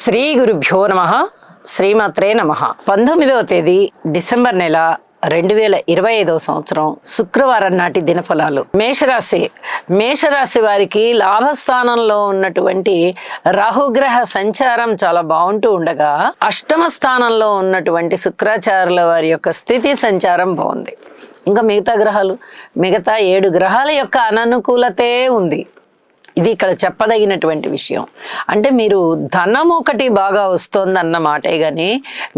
శ్రీ గురుభ్యో నమః. శ్రీమాత్రే నమః. 19వ తేదీ డిసెంబర్ నెల 2025వ సంవత్సరం శుక్రవారం నాటి దినఫలాలు. మేషరాశి వారికి లాభస్థానంలో ఉన్నటువంటి రాహుగ్రహ సంచారం చాలా బాగుంటూ ఉండగా, అష్టమ స్థానంలో ఉన్నటువంటి శుక్రాచార్యుల వారి యొక్క స్థితి సంచారం బాగుంది. ఇంకా మిగతా 7 గ్రహాల యొక్క అననుకూలతే ఉంది. ఇది ఇక్కడ చెప్పదగినటువంటి విషయం. అంటే మీరు ధనం ఒకటి బాగా వస్తుంది అన్న మాటే గాని,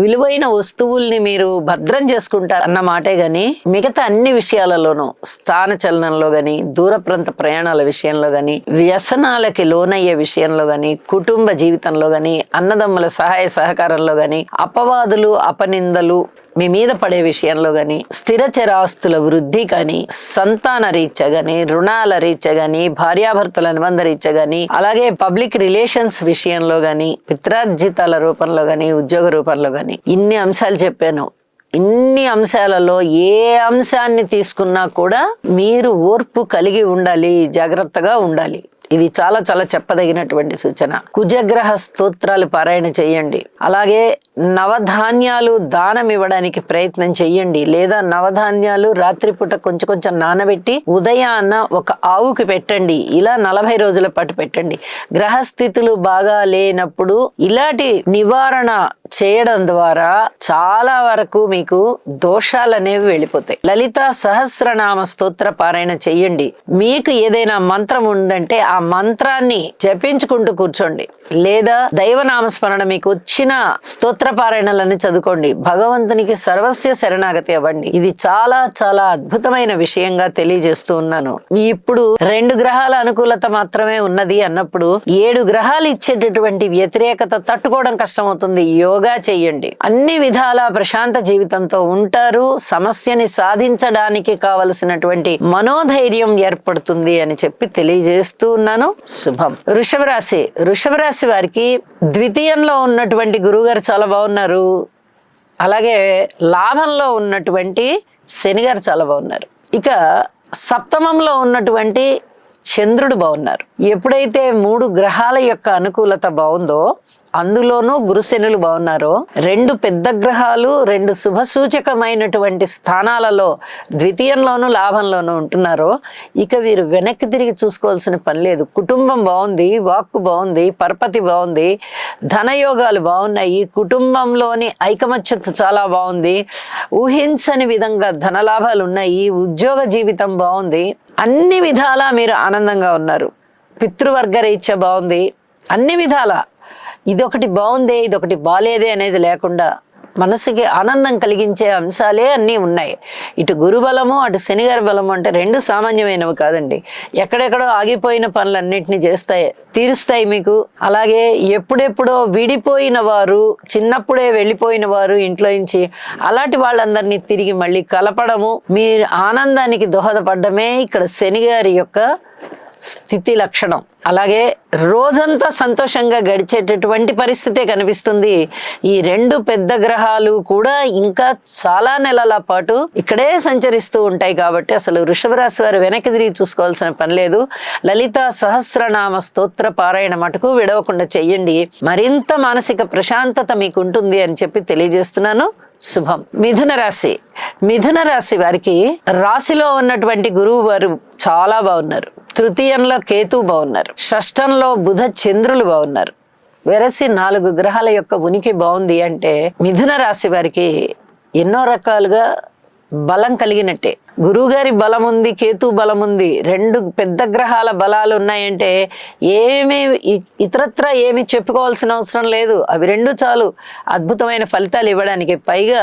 విలువైన వస్తువుల్ని మీరు భద్రం చేసుకుంటారు అన్న మాటే గాని, మిగతా అన్ని విషయాలలోనూ స్థాన చలనంలో గాని, దూర ప్రాంత ప్రయాణాల విషయంలో గాని, వ్యసనాలకి లోనయ్యే విషయంలో గాని, కుటుంబ జీవితంలో గాని, అన్నదమ్ముల సహాయ సహకారంలో గాని, అపవాదులు అపనిందలు మీ మీద పడే విషయంలో గాని, స్థిర చరాస్తుల వృద్ధి కానీ, సంతాన రీత్యా గాని, రుణాల రీత్యా గాని, భార్యాభర్తల అనుబంధ రీత్యా గాని, అలాగే పబ్లిక్ రిలేషన్స్ విషయంలో గాని, పిత్రార్జితాల రూపంలో గాని, ఉద్యోగ రూపంలో గాని, ఇన్ని అంశాలు చెప్పాను. ఇన్ని అంశాలలో ఏ అంశాన్ని తీసుకున్నా కూడా మీరు ఓర్పు కలిగి ఉండాలి, జాగ్రత్తగా ఉండాలి. ఇది చాలా చాలా చెప్పదగినటువంటి సూచన. కుజగ్రహ స్తోత్రాలు పారాయణ చెయ్యండి. అలాగే నవధాన్యాలు దానం ఇవ్వడానికి ప్రయత్నం చెయ్యండి. లేదా నవధాన్యాలు రాత్రిపూట కొంచెం నానబెట్టి ఉదయాన్న ఒక ఆవుకి పెట్టండి. ఇలా 40 రోజుల పాటు పెట్టండి. గ్రహస్థితులు బాగా లేనప్పుడు ఇలాంటి నివారణ చేయడం ద్వారా చాలా వరకు మీకు దోషాలు అనేవి వెళ్ళిపోతాయి. లలిత సహస్రనామ స్తోత్ర పారాయణ చెయ్యండి. మీకు ఏదైనా మంత్రం ఉందంటే ఆ మంత్రాన్ని జపించుకుంటూ కూర్చోండి. లేదా దైవనామస్మరణ మీకు వచ్చిన స్తోత్ర పారాయణలన్నీ చదువుకోండి. భగవంతునికి సర్వస్య శరణాగతి అవ్వండి. ఇది చాలా చాలా అద్భుతమైన విషయంగా తెలియజేస్తూ ఉన్నాను. ఇప్పుడు 2 గ్రహాల అనుకూలత మాత్రమే ఉన్నది అన్నప్పుడు 7 గ్రహాలు ఇచ్చేటటువంటి వ్యతిరేకత తట్టుకోవడం కష్టమవుతుంది. యోగా చెయ్యండి. అన్ని విధాల ప్రశాంత జీవితంతో ఉంటారు. సమస్యని సాధించడానికి కావలసినటువంటి మనోధైర్యం ఏర్పడుతుంది అని చెప్పి తెలియజేస్తూ ఉన్నాను. శుభం. వృషభ రాశి వారికి ద్వితీయంలో ఉన్నటువంటి గురువుగారు చాలా బాగున్నారు. అలాగే లాభంలో ఉన్నటువంటి శనిగారు చాలా బాగున్నారు. ఇక సప్తమంలో ఉన్నటువంటి చంద్రుడు బాగున్నారు. ఎప్పుడైతే 3 గ్రహాల యొక్క అనుకూలత బాగుందో, అందులోనూ గురుశనులు బాగున్నారో, 2 పెద్ద గ్రహాలు 2 శుభ సూచకమైనటువంటి స్థానాలలో ద్వితీయంలోనూ లాభంలోనూ ఉంటున్నారో, ఇక వీరు వెనక్కి తిరిగి చూసుకోవాల్సిన పని లేదు. కుటుంబం బాగుంది, వాక్కు బాగుంది, పరపతి బాగుంది, ధనయోగాలు బాగున్నాయి, కుటుంబంలోని ఐకమత్యత చాలా బాగుంది, ఊహించని విధంగా ధనలాభాలు ఉన్నాయి, ఉద్యోగ జీవితం బాగుంది, అన్ని విధాలా మీరు ఆనందంగా ఉన్నారు. పితృవర్గ రీత్యా బాగుంది. అన్ని విధాలా ఇదొకటి బాగుందే ఇదొకటి బాలేదే అనేది లేకుండా మనసుకి ఆనందం కలిగించే అంశాలే అన్నీ ఉన్నాయి. ఇటు గురుబలము అటు శనిగారి బలము అంటే 2 సామాన్యమైనవి కాదండి. ఎక్కడెక్కడో ఆగిపోయిన పనులన్నింటినీ తీరుస్తాయి మీకు. అలాగే ఎప్పుడెప్పుడో విడిపోయిన వారు, చిన్నప్పుడే వెళ్ళిపోయిన వారు ఇంట్లో నుంచి, అలాంటి వాళ్ళందరినీ తిరిగి మళ్ళీ కలపడము, మీ ఆనందానికి దోహదపడ్డమే ఇక్కడ శనిగారి యొక్క స్థితి లక్షణం. అలాగే రోజంతా సంతోషంగా గడిచేటటువంటి పరిస్థితే కనిపిస్తుంది. ఈ 2 పెద్ద గ్రహాలు కూడా ఇంకా చాలా నెలల పాటు ఇక్కడే సంచరిస్తూ ఉంటాయి. కాబట్టి అసలు వృషభ రాశి వారు వెనక్కి తిరిగి చూసుకోవాల్సిన పని లేదు. లలిత సహస్రనామ స్తోత్ర పారాయణ మటుకు విడవకుండా చెయ్యండి. మరింత మానసిక ప్రశాంతత మీకు ఉంటుంది అని చెప్పి తెలియజేస్తున్నాను. శుభం. మిథున రాశి వారికి రాశిలో ఉన్నటువంటి గురువు వారు చాలా బాగున్నారు. తృతీయంలో కేతువు బాగున్నారు. షష్టంలో బుధ చంద్రులు బాగున్నారు. వెరసి 4 గ్రహాల యొక్క ఉనికి బాగుంది అంటే మిథున రాశి వారికి ఎన్నో రకాలుగా బలం కలిగినట్టే. గురువుగారి బలం ఉంది, కేతు బలం ఉంది, 2 పెద్ద గ్రహాల బలాలు ఉన్నాయంటే ఇతరత్ర ఏమి చెప్పుకోవాల్సిన అవసరం లేదు. అవి 2 చాలు అద్భుతమైన ఫలితాలు ఇవ్వడానికి. పైగా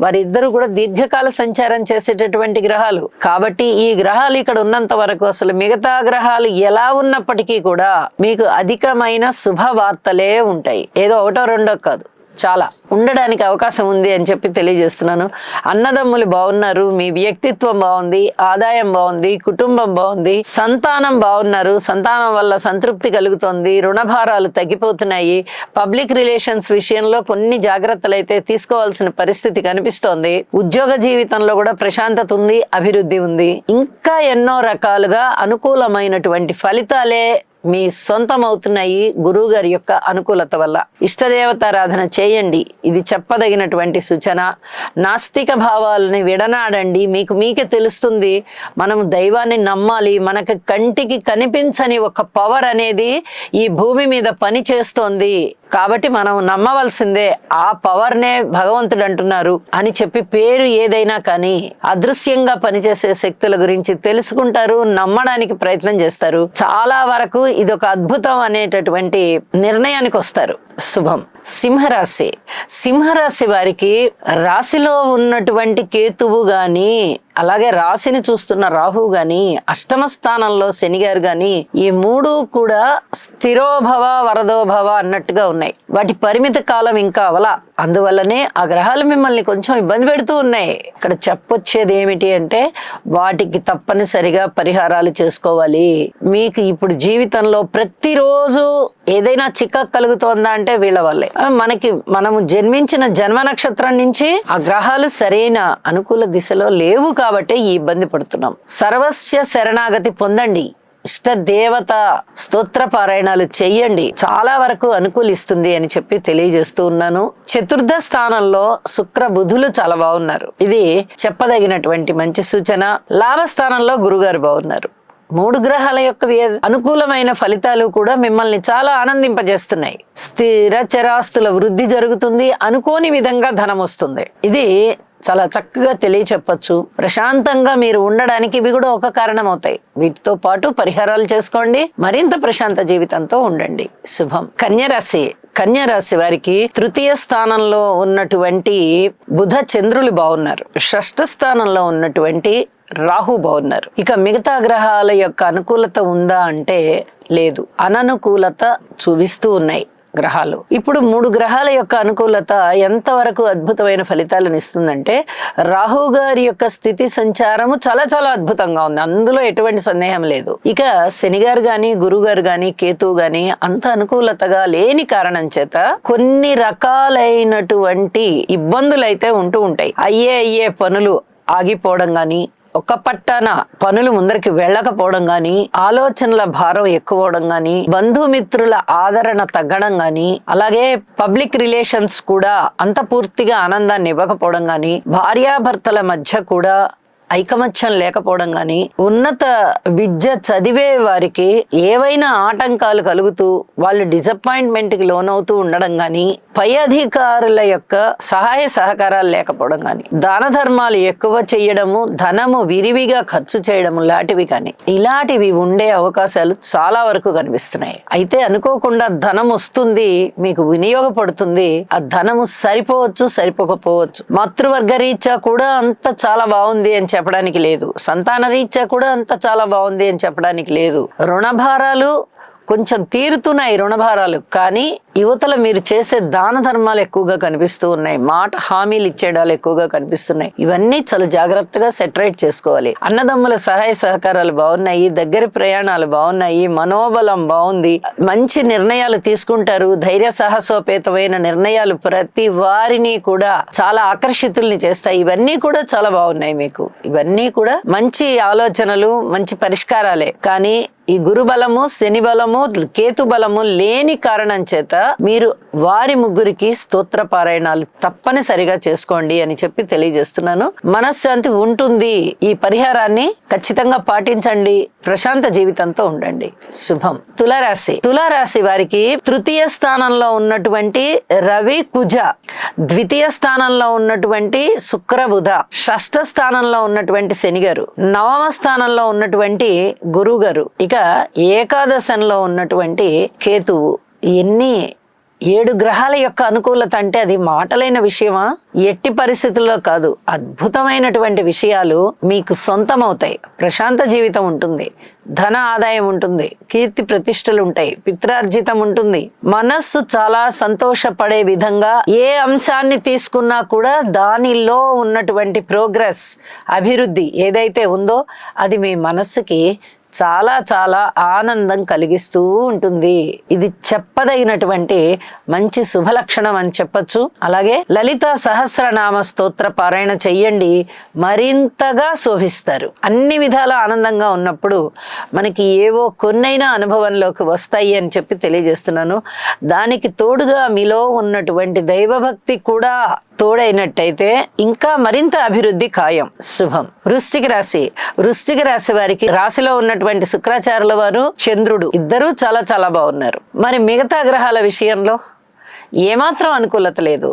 వారిద్దరూ కూడా దీర్ఘకాల సంచారం చేసేటటువంటి గ్రహాలు కాబట్టి ఈ గ్రహాలు ఇక్కడ ఉన్నంత వరకు అసలు మిగతా గ్రహాలు ఎలా ఉన్నప్పటికీ కూడా మీకు అధికమైన శుభవార్తలే ఉంటాయి. ఏదో 1 2 కాదు, చాలా ఉండడానికి అవకాశం ఉంది అని చెప్పి తెలియజేస్తున్నాను. అన్నదమ్ములు బాగున్నారు, మీ వ్యక్తిత్వం బాగుంది, ఆదాయం బాగుంది, కుటుంబం బాగుంది, సంతానం బాగున్నారు, సంతానం వల్ల సంతృప్తి కలుగుతుంది, రుణభారాలు తగ్గిపోతున్నాయి. పబ్లిక్ రిలేషన్స్ విషయంలో కొన్ని జాగ్రత్తలు అయితే తీసుకోవాల్సిన పరిస్థితి కనిపిస్తోంది. ఉద్యోగ జీవితంలో కూడా ప్రశాంతత ఉంది, అభివృద్ధి ఉంది. ఇంకా ఎన్నో రకాలుగా అనుకూలమైనటువంటి ఫలితాలే మీ సొంతం అవుతున్నాయి గురువు గారి యొక్క అనుకూలత వల్ల. ఇష్టదేవతారాధన చేయండి, ఇది చెప్పదగినటువంటి సూచన. నాస్తిక భావాలని విడనాడండి, మీకు మీకే తెలుస్తుంది. మనము దైవాన్ని నమ్మాలి. మనకు కంటికి కనిపించని ఒక పవర్ అనేది ఈ భూమి మీద పని చేస్తోంది కాబట్టి మనం నమ్మవలసిందే. ఆ పవర్నే భగవంతుడు అంటున్నారు అని చెప్పి పేరు ఏదైనా కానీ అదృశ్యంగా పనిచేసే శక్తుల గురించి తెలుసుకుంటారు, నమ్మడానికి ప్రయత్నం చేస్తారు. చాలా వరకు ఇది ఒక అద్భుతం అనేటటువంటి నిర్ణయానికి వస్తారు. శుభం. సింహరాశి. సింహరాశి వారికి రాశిలో ఉన్నటువంటి కేతువు గాని, అలాగే రాశిని చూస్తున్న రాహువు గాని, అష్టమ స్థానంలో శని గారు గాని, ఈ మూడు కూడా స్థిరోభవ వరదోభవ అన్నట్టుగా ఉన్నాయి. వాటి పరిమిత కాలం ఇంకా అవలా. అందువల్లనే ఆ గ్రహాలు మిమ్మల్ని కొంచెం ఇబ్బంది పెడుతూ ఉన్నాయి. ఇక్కడ చెప్పొచ్చేది ఏమిటి అంటే వాటికి తప్పనిసరిగా పరిహారాలు చేసుకోవాలి. మీకు ఇప్పుడు జీవితంలో ప్రతిరోజు ఏదైనా చిక్కకు కలుగుతోందా అంటే వీళ్ళ వల్లే. మనము జన్మించిన జన్మ నక్షత్రం నుంచి ఆ గ్రహాలు సరైన అనుకూల దిశలో లేవు కాబట్టి ఈ ఇబ్బంది పడుతున్నాం. సర్వస్య శరణాగతి పొందండి. ఇష్ట దేవత స్తోత్ర పారాయణాలు చెయ్యండి, చాలా వరకు అనుకూలిస్తుంది అని చెప్పి తెలియజేస్తూ ఉన్నాను. చతుర్థ స్థానంలో శుక్ర బుధులు చాలా బాగున్నారు, ఇది చెప్పదగినటువంటి మంచి సూచన. లాభస్థానంలో గురుగారు బాగున్నారు. మూడు గ్రహాల యొక్క అనుకూలమైన ఫలితాలు కూడా మిమ్మల్ని చాలా ఆనందింపజేస్తున్నాయి. స్థిర చరాస్తుల వృద్ధి జరుగుతుంది, అనుకోని విధంగా ధనం వస్తుంది. ఇది చాలా చక్కగా తెలియచెప్పచ్చు. ప్రశాంతంగా మీరు ఉండడానికి ఇవి కూడా ఒక కారణం అవుతాయి. వీటితో పాటు పరిహారాలు చేసుకోండి, మరింత ప్రశాంత జీవితంతో ఉండండి. శుభం. కన్యరాశి. కన్యరాశి వారికి తృతీయ స్థానంలో ఉన్నటువంటి బుధ చంద్రులు బాగున్నారు. షష్ఠ స్థానంలో ఉన్నటువంటి రాహు బాగున్నారు. ఇక మిగతా గ్రహాల యొక్క అనుకూలత ఉందా అంటే లేదు, అననుకూలత చూపిస్తూ ఉన్నాయి గ్రహాలు. ఇప్పుడు మూడు గ్రహాల యొక్క అనుకూలత ఎంతవరకు అద్భుతమైన ఫలితాలను ఇస్తుందంటే రాహు గారి యొక్క స్థితి సంచారము చాలా చాలా అద్భుతంగా ఉంది, అందులో ఎటువంటి సందేహం లేదు. ఇక శని గారు గాని, గురువు గారు గాని, కేతువు గాని అంత అనుకూలతగా లేని కారణం చేత కొన్ని రకాలైనటువంటి ఇబ్బందులు అయితే ఉంటూ ఉంటాయి. అయ్యే పనులు ఆగిపోవడం గాని, ఒక పట్టాన పనులు ముందరికి వెళ్ళకపోవడం గాని, ఆలోచనల భారం ఎక్కువడం గాని, బంధుమిత్రుల ఆదరణ తగ్గడం గాని, అలాగే పబ్లిక్ రిలేషన్స్ కూడా అంత పూర్తిగా ఆనందాన్ని ఇవ్వకపోవడం గాని, భార్యాభర్తల మధ్య కూడా ఐకమత్యం లేకపోవడం గాని, ఉన్నత విద్య చదివే వారికి ఏవైనా ఆటంకాలు కలుగుతూ వాళ్ళు డిసప్పాయింట్మెంట్ కి లోనవుతూ ఉండడం గాని, పై అధికారుల యొక్క సహాయ సహకారాలు లేకపోవడం గాని, దాన ధర్మాలు ఎక్కువ చేయడము, ధనము విరివిగా ఖర్చు చేయడము లాంటివి కానీ ఇలాంటివి ఉండే అవకాశాలు చాలా వరకు కనిపిస్తున్నాయి. అయితే అనుకోకుండా ధనం వస్తుంది, మీకు వినియోగపడుతుంది. ఆ ధనము సరిపోవచ్చు, సరిపోకపోవచ్చు. మాతృవర్గ రీత్యా కూడా అంత చాలా బాగుంది అని చెప్పడానికి లేదు, సంతాన రీత్యా కూడా అంత చాలా బాగుంది అని చెప్పడానికి లేదు. రుణభారాలు కొంచెం తీరుతున్నాయి, రుణభారాలు. కానీ యువతల మీరు చేసే దాన ధర్మాలు ఎక్కువగా కనిపిస్తూ ఉన్నాయి, మాట హామీలు ఇచ్చేడాలు ఎక్కువగా కనిపిస్తున్నాయి. ఇవన్నీ చాలా జాగ్రత్తగా సెటరేట్ చేసుకోవాలి. అన్నదమ్ముల సహాయ సహకారాలు బాగున్నాయి, దగ్గర ప్రయాణాలు బాగున్నాయి, మనోబలం బాగుంది, మంచి నిర్ణయాలు తీసుకుంటారు. ధైర్య సాహసోపేతమైన నిర్ణయాలు ప్రతి వారిని కూడా చాలా ఆకర్షితుల్ని చేస్తాయి. ఇవన్నీ కూడా చాలా బాగున్నాయి మీకు. ఇవన్నీ కూడా మంచి ఆలోచనలు, మంచి పరిష్కారాలే. కానీ ఈ గురు బలము, శని బలము, కేతు బలము లేని కారణం చేత మీరు వారి ముగ్గురికి స్తోత్ర పారాయణాలు తప్పనిసరిగా చేసుకోండి అని చెప్పి తెలియజేస్తున్నాను. మనశ్శాంతి ఉంటుంది. ఈ పరిహారాన్ని ఖచ్చితంగా పాటించండి, ప్రశాంత జీవితంతో ఉండండి. శుభం. తులారాశి. తులారాశి వారికి తృతీయ స్థానంలో ఉన్నటువంటి రవి కుజ, ద్వితీయ స్థానంలో ఉన్నటువంటి శుక్ర బుధ, షష్ఠ స్థానంలో ఉన్నటువంటి శని గారు, నవమ స్థానంలో ఉన్నటువంటి గురువు గారు, ఇక ఏకాదశంలో ఉన్నటువంటి కేతువు. ఎన్ని 7 గ్రహాల యొక్క అనుకూలత అంటే అది మాటలైన విషయమా? ఎట్టి పరిస్థితుల్లో కాదు. అద్భుతమైనటువంటి విషయాలు మీకు సొంతమవుతాయి. ప్రశాంత జీవితం ఉంటుంది, ధన ఆదాయం ఉంటుంది, కీర్తి ప్రతిష్టలు ఉంటాయి, పిత్రార్జితం ఉంటుంది. మనస్సు చాలా సంతోషపడే విధంగా ఏ అంశాన్ని తీసుకున్నా కూడా దానిలో ఉన్నటువంటి ప్రోగ్రెస్, అభివృద్ధి ఏదైతే ఉందో అది మీ మనస్సుకి చాలా చాలా ఆనందం కలిగిస్తూ ఉంటుంది. ఇది చెప్పదగినటువంటి మంచి శుభలక్షణం అని చెప్పొచ్చు. అలాగే లలిత సహస్రనామ స్తోత్ర పారాయణ చెయ్యండి, మరింతగా శోభిస్తారు. అన్ని విధాల ఆనందంగా ఉన్నప్పుడు మనకి ఏవో కొన్నైనా అనుభవంలోకి వస్తాయి అని చెప్పి తెలియజేస్తున్నాను. దానికి తోడుగా మీలో ఉన్నటువంటి దైవభక్తి కూడా తోడైనట్టయితే ఇంకా మరింత అభివృద్ధి ఖాయం. శుభం. వృశ్చిక రాశి వారికి రాశిలో ఉన్నటువంటి శుక్రాచార్యుల వారు, చంద్రుడు ఇద్దరూ చాలా చాలా బాగున్నారు. మరి మిగతా గ్రహాల విషయంలో ఏమాత్రం అనుకూలత లేదు.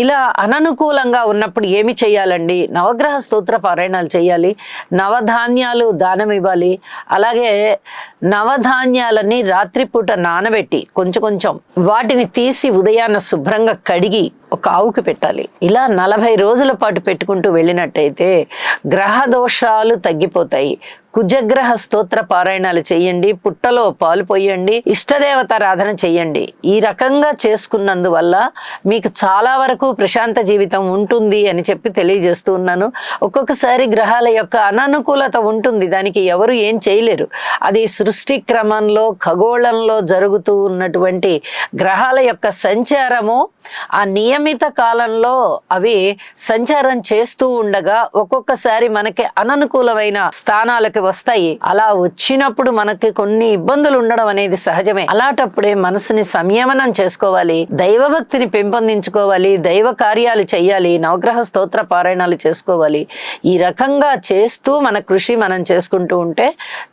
ఇలా అననుకూలంగా ఉన్నప్పుడు ఏమి చేయాలండి? నవగ్రహ స్తోత్ర పారాయణాలు చేయాలి, నవధాన్యాలు దానం ఇవ్వాలి. అలాగే నవధాన్యాలని రాత్రిపూట నానబెట్టి కొంచెం వాటిని తీసి ఉదయాన్న శుభ్రంగా కడిగి ఒక ఆవుకి పెట్టాలి. ఇలా 40 రోజుల పాటు పెట్టుకుంటూ వెళ్ళినట్టయితే గ్రహ దోషాలు తగ్గిపోతాయి. కుజగ్రహ స్తోత్ర పారాయణాలు చెయ్యండి, పుట్టలో పాలు పోయండి, ఇష్టదేవతారాధన చెయ్యండి. ఈ రకంగా చేసుకున్నందువల్ల మీకు చాలా వరకు ప్రశాంత జీవితం ఉంటుంది అని చెప్పి తెలియజేస్తూ ఉన్నాను. ఒక్కొక్కసారి గ్రహాల యొక్క అననుకూలత ఉంటుంది, దానికి ఎవరు ఏం చేయలేరు. అది సృష్టి క్రమంలో ఖగోళంలో జరుగుతూ ఉన్నటువంటి గ్రహాల యొక్క సంచారము ఆ నియమిత కాలంలో అవి సంచారం చేస్తూ ఉండగా ఒక్కొక్కసారి మనకి అననుకూలమైన స్థానాలకి వస్తాయి. అలా వచ్చినప్పుడు మనకి కొన్ని ఇబ్బందులు ఉండడం అనేది సహజమే. అలాంటప్పుడే మనసుని సంయమనం చేసుకోవాలి, దైవభక్తిని పెంపొందించుకోవాలి, దైవ కార్యాలు చెయ్యాలి, నవగ్రహ స్తోత్ర పారాయణాలు చేసుకోవాలి. ఈ రకంగా చేస్తూ మన కృషి మనం చేసుకుంటూ ఉంటే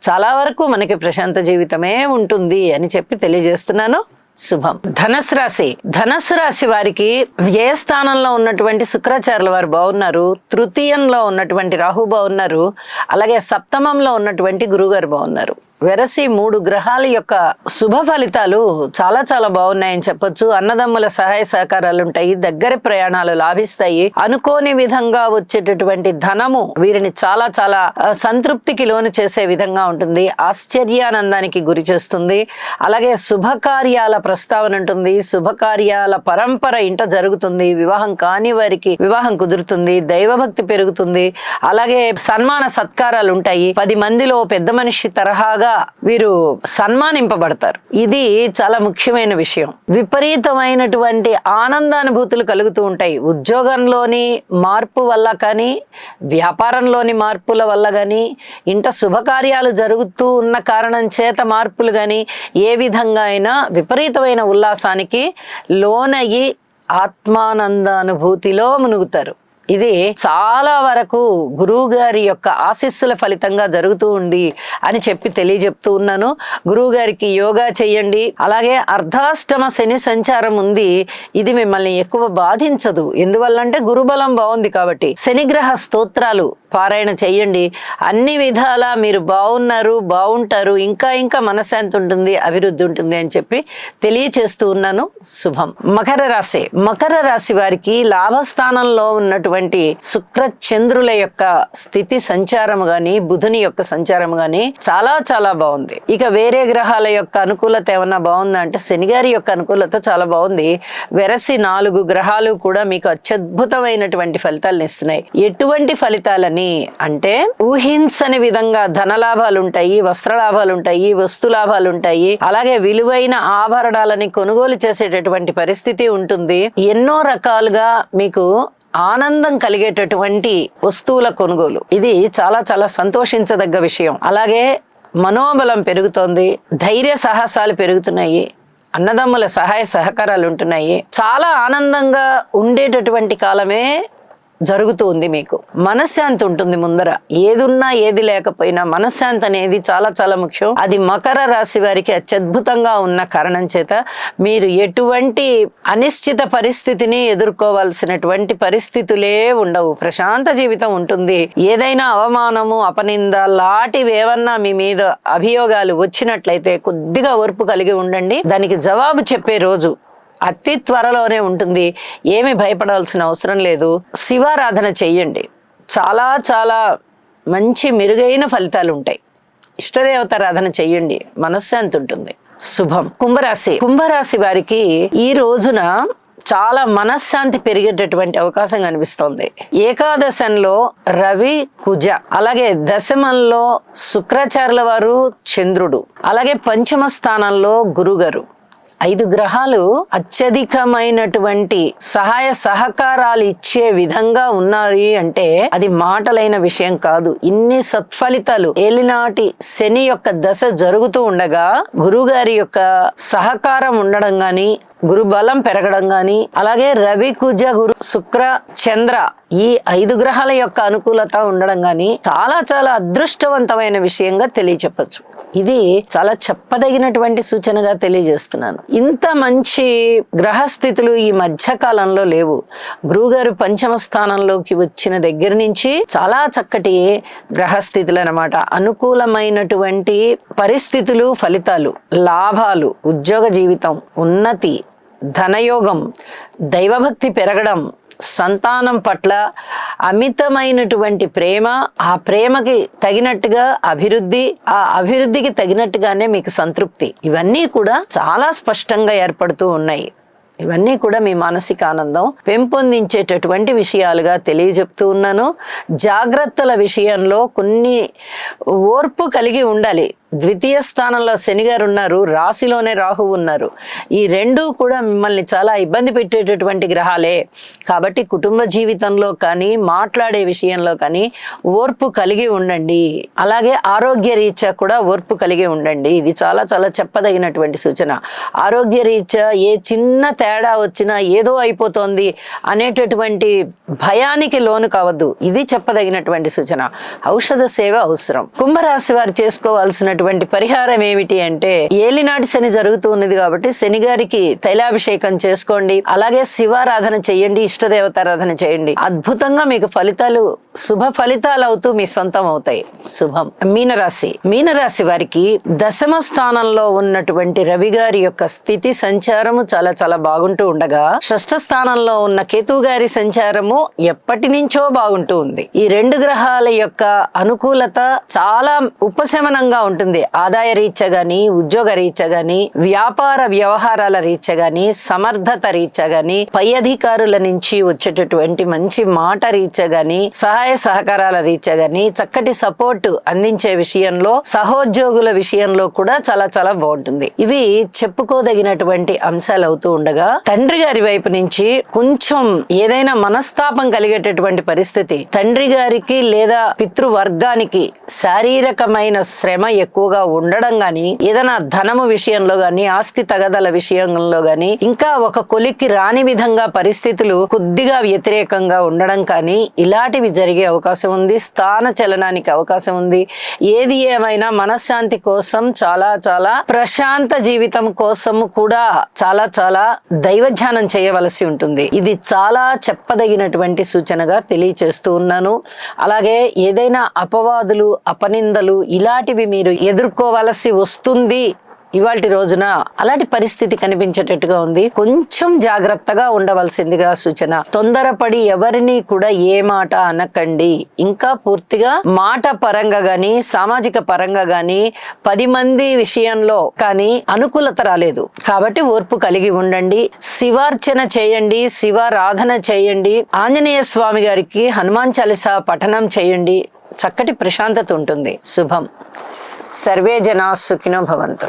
చాలా వరకు మనకి ప్రశాంత జీవితమే ఉంటుంది అని చెప్పి తెలియజేస్తున్నాను. శుభం. ధనస్సు రాశి వారికి వ్యయస్థానంలో ఉన్నటువంటి శుక్రాచార్యుల వారు బాగున్నారు, తృతీయంలో ఉన్నటువంటి రాహు బాగున్నారు, అలాగే సప్తమంలో ఉన్నటువంటి గురుగారు బాగున్నారు. వెరసి 3 గ్రహాల యొక్క శుభ ఫలితాలు చాలా చాలా బాగున్నాయని చెప్పొచ్చు. అన్నదమ్ముల సహాయ సహకారాలు ఉంటాయి, దగ్గర ప్రయాణాలు లాభిస్తాయి, అనుకోని విధంగా వచ్చేటటువంటి ధనము వీరిని చాలా చాలా సంతృప్తికి లోను చేసే విధంగా ఉంటుంది, ఆశ్చర్యానందానికి గురి చేస్తుంది. అలాగే శుభకార్యాల ప్రస్తావన ఉంటుంది, శుభకార్యాల పరంపర ఇంట జరుగుతుంది, వివాహం కాని వారికి వివాహం కుదురుతుంది, దైవభక్తి పెరుగుతుంది. అలాగే సన్మాన సత్కారాలు ఉంటాయి, 10 మందిలో పెద్ద మనిషి తరహాగా వీరు సన్మానింపబడతారు. ఇది చాలా ముఖ్యమైన విషయం. విపరీతమైనటువంటి ఆనందానుభూతులు కలుగుతూ ఉంటాయి. ఉద్యోగంలోని మార్పు వల్ల కానీ, వ్యాపారంలోని మార్పుల వల్ల కానీ, ఇంట శుభకార్యాలు జరుగుతూ ఉన్న కారణం చేత మార్పులు కానీ, ఏ విధంగా అయినా విపరీతమైన ఉల్లాసానికి లోనయ్యి ఆత్మానందానుభూతిలో మునుగుతారు. ఇది చాలా వరకు గురువు గారి యొక్క ఆశీస్సుల ఫలితంగా జరుగుతూ ఉంది అని చెప్పి తెలియజెప్తూ ఉన్నాను. గురువు గారికి యోగా చెయ్యండి. అలాగే అర్ధాష్టమ శని సంచారం ఉంది, ఇది మిమ్మల్ని ఎక్కువ బాధించదు. ఎందువల్లంటే గురుబలం బాగుంది కాబట్టి. శనిగ్రహ స్తోత్రాలు పారాయణ చెయ్యండి. అన్ని విధాలా మీరు బాగుంటారు, ఇంకా ఇంకా మనశ్శాంతి ఉంటుంది, అభివృద్ధి ఉంటుంది అని చెప్పి తెలియచేస్తూ ఉన్నాను. శుభం. మకర రాశి వారికి లాభస్థానంలో ఉన్నటువంటి శుక్ర చంద్రుల యొక్క స్థితి సంచారము గాని, బుధుని యొక్క సంచారము గాని చాలా చాలా బాగుంది. ఇక వేరే గ్రహాల యొక్క అనుకూలత ఏమన్నా బాగుందా అంటే శని గారి యొక్క అనుకూలత చాలా బాగుంది. వెరసి 4 గ్రహాలు కూడా మీకు అత్యద్భుతమైనటువంటి ఫలితాలను ఇస్తున్నాయి. ఎటువంటి ఫలితాలని అంటే ఊహించని విధంగా ధనలాభాలు ఉంటాయి, వస్త్రలాభాలు ఉంటాయి, వస్తు లాభాలు ఉంటాయి. అలాగే విలువైన ఆభరణాలని కొనుగోలు చేసేటటువంటి పరిస్థితి ఉంటుంది. ఎన్నో రకాలుగా మీకు ఆనందం కలిగేటటువంటి వస్తువుల కొనుగోలు, ఇది చాలా చాలా సంతోషించదగ్గ విషయం. అలాగే మనోబలం పెరుగుతోంది, ధైర్య సాహసాలు పెరుగుతున్నాయి, అన్నదమ్ముల సహాయ సహకారాలు ఉంటున్నాయి. చాలా ఆనందంగా ఉండేటటువంటి కాలమే జరుగుతూ ఉంది. మీకు మనశ్శాంతి ఉంటుంది. ముందర ఏదున్నా ఏది లేకపోయినా మనశ్శాంతి అనేది చాలా చాలా ముఖ్యం. అది మకర రాశి వారికి అత్యద్భుతంగా ఉన్న కారణం చేత మీరు ఎటువంటి అనిశ్చిత పరిస్థితిని ఎదుర్కోవాల్సినటువంటి పరిస్థితులే ఉండవు. ప్రశాంత జీవితం ఉంటుంది. ఏదైనా అవమానము, అపనింద లాంటివేవన్నా మీ మీద అభియోగాలు వచ్చినట్లయితే కొద్దిగా ఓర్పు కలిగి ఉండండి. దానికి జవాబు చెప్పే రోజు అతి త్వరలోనే ఉంటుంది. ఏమి భయపడాల్సిన అవసరం లేదు. శివారాధన చెయ్యండి, చాలా చాలా మంచి మెరుగైన ఫలితాలు ఉంటాయి. ఇష్టదేవతారాధన చెయ్యండి, మనశ్శాంతి ఉంటుంది. శుభం. కుంభరాశి వారికి ఈ రోజున చాలా మనశ్శాంతి పెరిగేటటువంటి అవకాశం కనిపిస్తోంది. ఏకాదశంలో రవి కుజ, అలాగే దశమంలో శుక్రాచార్యుల వారు చంద్రుడు, అలాగే పంచమ స్థానంలో గురుగారు. 5 గ్రహాలు అత్యధికమైనటువంటి సహాయ సహకారాలు ఇచ్చే విధంగా ఉన్నాయి అంటే అది మాటలైన విషయం కాదు. ఇన్ని సత్ఫలితాలు ఏలినాటి శని యొక్క దశ జరుగుతూ ఉండగా గురుగారి యొక్క సహకారం ఉండడం గాని, గురు బలం పెరగడం గాని, అలాగే రవి కుజ గురు శుక్ర చంద్ర ఈ 5 గ్రహాల యొక్క అనుకూలత ఉండడం గాని చాలా చాలా అదృష్టవంతమైన విషయంగా తెలియచెప్పచ్చు. ఇది చాలా చెప్పదగినటువంటి సూచనగా తెలియజేస్తున్నాను. ఇంత మంచి గ్రహస్థితులు ఈ మధ్య కాలంలో లేవు. గురువుగారు పంచమ స్థానంలోకి వచ్చిన దగ్గర నుంచి చాలా చక్కటి గ్రహస్థితులు అన్నమాట. అనుకూలమైనటువంటి పరిస్థితులు, ఫలితాలు, లాభాలు, ఉద్యోగ జీవితం, ఉన్నతి, ధనయోగం, దైవభక్తి పెరగడం, సంతానం పట్ల అమితమైనటువంటి ప్రేమ, ఆ ప్రేమకి తగినట్టుగా అభివృద్ధి, ఆ అభివృద్ధికి తగినట్టుగానే మీకు సంతృప్తి, ఇవన్నీ కూడా చాలా స్పష్టంగా ఏర్పడుతూ ఉన్నాయి. ఇవన్నీ కూడా మీ మానసిక ఆనందం పెంపొందించేటటువంటి విషయాలుగా తెలియజెప్తూ ఉన్నాను. జాగ్రత్తల విషయంలో కొన్ని ఓర్పు కలిగి ఉండాలి. ద్వితీయ స్థానంలో శని గారు ఉన్నారు, రాశిలోనే రాహు ఉన్నారు. ఈ రెండూ కూడా మిమ్మల్ని చాలా ఇబ్బంది పెట్టేటటువంటి గ్రహాలే. కాబట్టి కుటుంబ జీవితంలో కానీ, మాట్లాడే విషయంలో కానీ ఓర్పు కలిగి ఉండండి. అలాగే ఆరోగ్య రీత్యా కూడా ఓర్పు కలిగి ఉండండి. ఇది చాలా చాలా చెప్పదగినటువంటి సూచన. ఆరోగ్య రీత్యా ఏ చిన్న తేడా వచ్చినా ఏదో అయిపోతుంది అనేటటువంటి భయానికి లోను కావద్దు. ఇది చెప్పదగినటువంటి సూచన. ఔషధ సేవ అవసరం. కుంభరాశి వారు చేసుకోవాల్సినటువంటి పరిహారం ఏమిటి అంటే, ఏలినాటి శని జరుగుతూ ఉన్నది కాబట్టి శని గారికి తైలాభిషేకం చేసుకోండి. అలాగే శివారాధన చేయండి, ఇష్టదేవతారాధన చేయండి. అద్భుతంగా మీకు ఫలితాలు, శుభ ఫలితాలు అవుతూ మీ సొంతం అవుతాయి. శుభం. మీనరాశి వారికి దశమ స్థానంలో ఉన్నటువంటి రవి గారి యొక్క స్థితి సంచారము చాలా చాలా బాగుంటూ ఉండగా, షష్ఠ స్థానంలో ఉన్న కేతు గారి సంచారము ఎప్పటి నుంచో బాగుంటూ ఉంది. ఈ 2 గ్రహాల యొక్క అనుకూలత చాలా ఉపశమనంగా ఉంటుంది. ఆదాయ రీత్యా గాని, ఉద్యోగ రీత్యా గాని, వ్యాపార వ్యవహారాల రీత్యా గాని, సమర్థత రీత్యా గాని, పై అధికారుల నుంచి వచ్చేటటువంటి మంచి మాట రీత్యా గాని, సహాయ సహకారాల రీత్యా గాని, చక్కటి సపోర్ట్ అందించే విషయంలో, సహోద్యోగుల విషయంలో కూడా చాలా చాలా బాగుంటుంది. ఇవి చెప్పుకోదగినటువంటి అంశాలు అవుతూ ఉండగా, తండ్రి గారి వైపు నుంచి కొంచెం ఏదైనా మనస్తాపం కలిగేటటువంటి పరిస్థితి, తండ్రి గారికి లేదా పితృవర్గానికి శారీరకమైన శ్రమ ఎక్కువగా ఉండడం గాని, ఏదైనా ధనము విషయంలో గాని, ఆస్తి తగదల విషయంలో గాని, ఇంకా ఒక కొలిక్కి రాని విధంగా పరిస్థితులు కొద్దిగా వ్యతిరేకంగా ఉండడం కానీ ఇలాంటివి జరిగే అవకాశం ఉంది. స్థాన చలనానికి అవకాశం ఉంది. ఏది ఏమైనా మనశ్శాంతి కోసం, చాలా చాలా ప్రశాంత జీవితం కోసం కూడా చాలా చాలా దైవధ్యానం చేయవలసి ఉంటుంది. ఇది చాలా చెప్పదగినటువంటి సూచనగా తెలియచేస్తూ ఉన్నాను. అలాగే ఏదైనా అపవాదులు, అపనిందలు ఇలాంటివి మీరు ఎదుర్కోవలసి వస్తుంది ఇవాల్టి రోజున, అలాంటి పరిస్థితి కనిపించేటట్టుగా ఉంది. కొంచెం జాగ్రత్తగా ఉండవలసిందిగా సూచన. తొందరపడి ఎవరిని కూడా ఏ మాట అనకండి. ఇంకా పూర్తిగా మాట పరంగా గాని, సామాజిక పరంగా గాని, 10 మంది విషయంలో కానీ అనుకూలత రాలేదు. కాబట్టి ఓర్పు కలిగి ఉండండి. శివార్చన చేయండి, శివారాధన చేయండి. ఆంజనేయ స్వామి గారికి హనుమాన్ చాలీసా పఠనం చేయండి. చక్కటి ప్రశాంతత ఉంటుంది. శుభం. సర్వే జనా సుఖినో భవంతు.